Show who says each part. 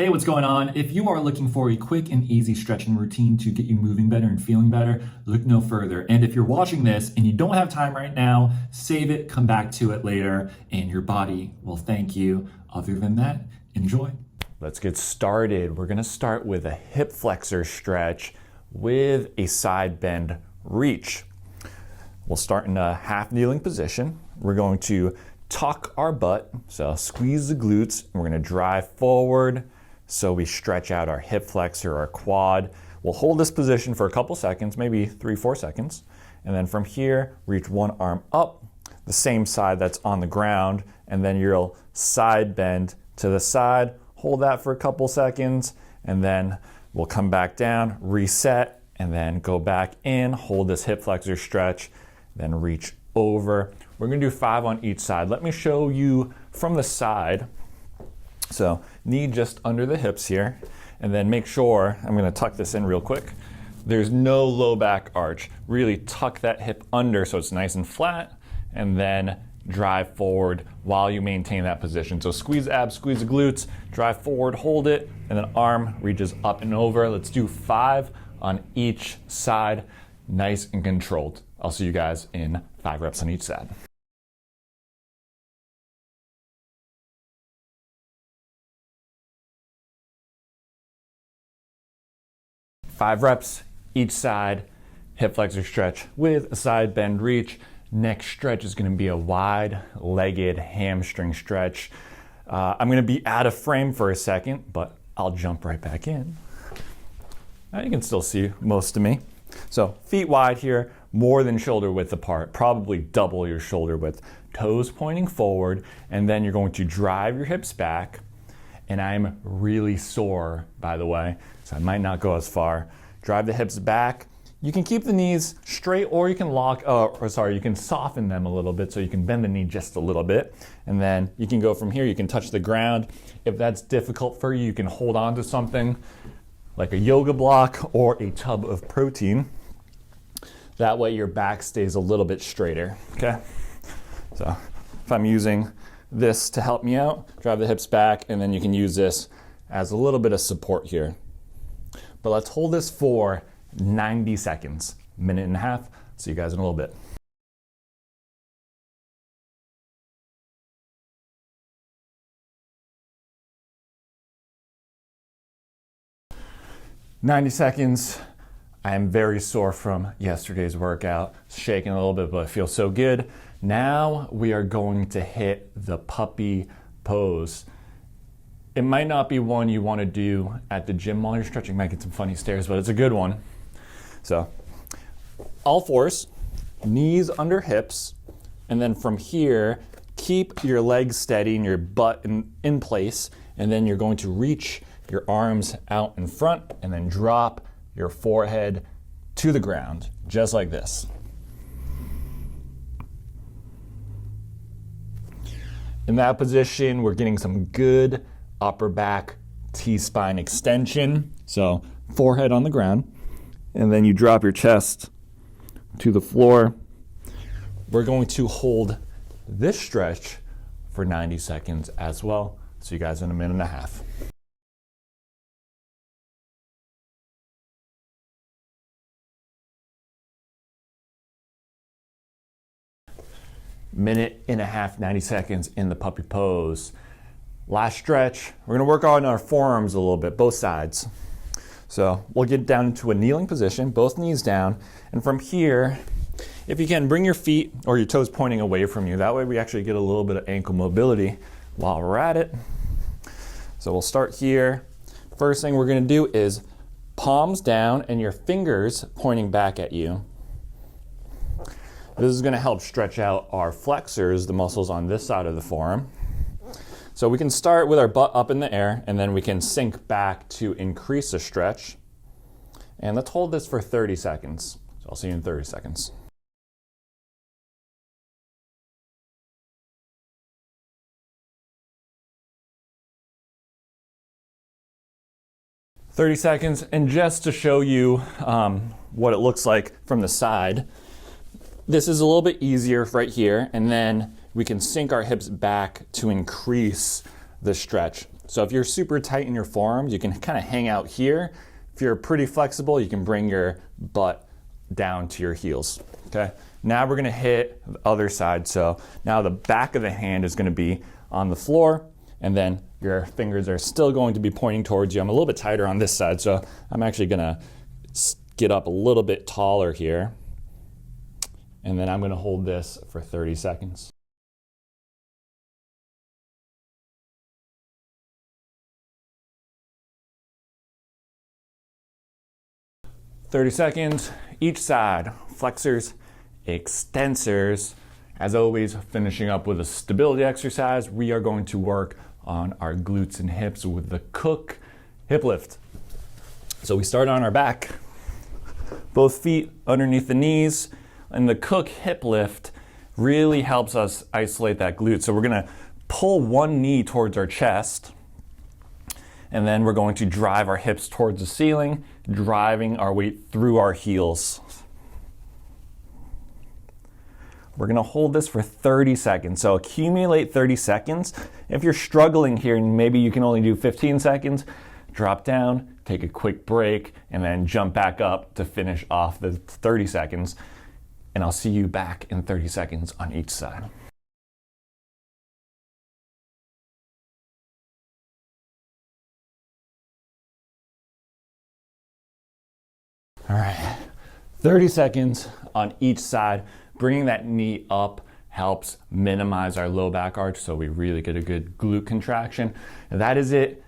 Speaker 1: Hey, what's going on? If you are looking for a quick and easy stretching routine to get you moving better and feeling better, look no further. And if you're watching this and you don't have time right now, save it, come back to it later, and your body will thank you. Other than that, enjoy.
Speaker 2: Let's get started. We're gonna start with a hip flexor stretch with a side bend reach. We'll start in a half kneeling position. We're going to tuck our butt, so squeeze the glutes, and we're gonna drive forward so we stretch out our hip flexor, our quad. We'll hold this position for a couple seconds, maybe 3-4 seconds, and then from here, reach one arm up, the same side that's on the ground, and then you'll side bend to the side, hold that for a couple seconds, and then we'll come back down, reset, and then go back in, hold this hip flexor stretch, then reach over. We're gonna do 5 on each side. Let me show you from the side. So knee just under the hips here, and then make sure, I'm gonna tuck this in real quick, there's no low back arch. Really tuck that hip under so it's nice and flat, and then drive forward while you maintain that position. So squeeze the abs, squeeze the glutes, drive forward, hold it, and then arm reaches up and over. Let's do 5 on each side, nice and controlled. I'll see you guys in 5 reps on each side. Five reps each side, hip flexor stretch with a side bend reach. Next stretch is gonna be a wide-legged hamstring stretch. I'm gonna be out of frame for a second, but I'll jump right back in. Now you can still see most of me. So feet wide here, more than shoulder width apart, probably double your shoulder width. Toes pointing forward, and then you're going to drive your hips back. And I'm really sore, by the way, so I might not go as far. Drive the hips back. You can keep the knees straight, or you can you can soften them a little bit so you can bend the knee just a little bit. And then you can go from here, you can touch the ground. If that's difficult for you, you can hold on to something like a yoga block or a tub of protein. That way your back stays a little bit straighter, okay? So if I'm using this to help me out, drive the hips back, and then you can use this as a little bit of support here. But let's hold this for 90 seconds, minute and a half. See you guys in a little bit. "90 seconds. I am very sore from yesterday's workout. Shaking a little bit, but it feels so good. Now we are going to hit the puppy pose. It might not be one you want to do at the gym while you're stretching. Might get some funny stares, but it's a good one. So, all fours, knees under hips, and then from here, keep your legs steady and your butt in place, and then you're going to reach your arms out in front, and then drop your forehead to the ground, just like this. In that position, we're getting some good upper back T-spine extension. So forehead on the ground, and then you drop your chest to the floor. We're going to hold this stretch for 90 seconds as well. See you guys in a minute and a half. Minute and a half, 90 seconds in the puppy pose. Last stretch, we're gonna work on our forearms a little bit, both sides. So we'll get down into a kneeling position, both knees down, and from here, if you can, bring your feet or your toes pointing away from you. That way we actually get a little bit of ankle mobility while we're at it. So we'll start here. First thing we're gonna do is palms down and your fingers pointing back at you. This is going to help stretch out our flexors, the muscles on this side of the forearm. So we can start with our butt up in the air, and then we can sink back to increase the stretch. And let's hold this for 30 seconds. So I'll see you in 30 seconds. "30 seconds, and just to show you what it looks like from the side, this is a little bit easier right here, and then we can sink our hips back to increase the stretch. So if you're super tight in your forearms, you can kind of hang out here. If you're pretty flexible, you can bring your butt down to your heels, okay? Now we're gonna hit the other side. So now the back of the hand is gonna be on the floor, and then your fingers are still going to be pointing towards you. I'm a little bit tighter on this side, so I'm actually gonna get up a little bit taller here. And then I'm gonna hold this for 30 seconds. "30 seconds, each side, flexors, extensors. As always, finishing up with a stability exercise, we are going to work on our glutes and hips with the Cook hip lift. So we start on our back, both feet underneath the knees, and the Cook hip lift really helps us isolate that glute. So we're gonna pull one knee towards our chest, and then we're going to drive our hips towards the ceiling, driving our weight through our heels. We're gonna hold this for 30 seconds. So accumulate 30 seconds. If you're struggling here and maybe you can only do 15 seconds, drop down, take a quick break, and then jump back up to finish off the 30 seconds. And I'll see you back in 30 seconds on each side. All right, 30 seconds on each side. Bringing that knee up helps minimize our low back arch, so we really get a good glute contraction. And that is it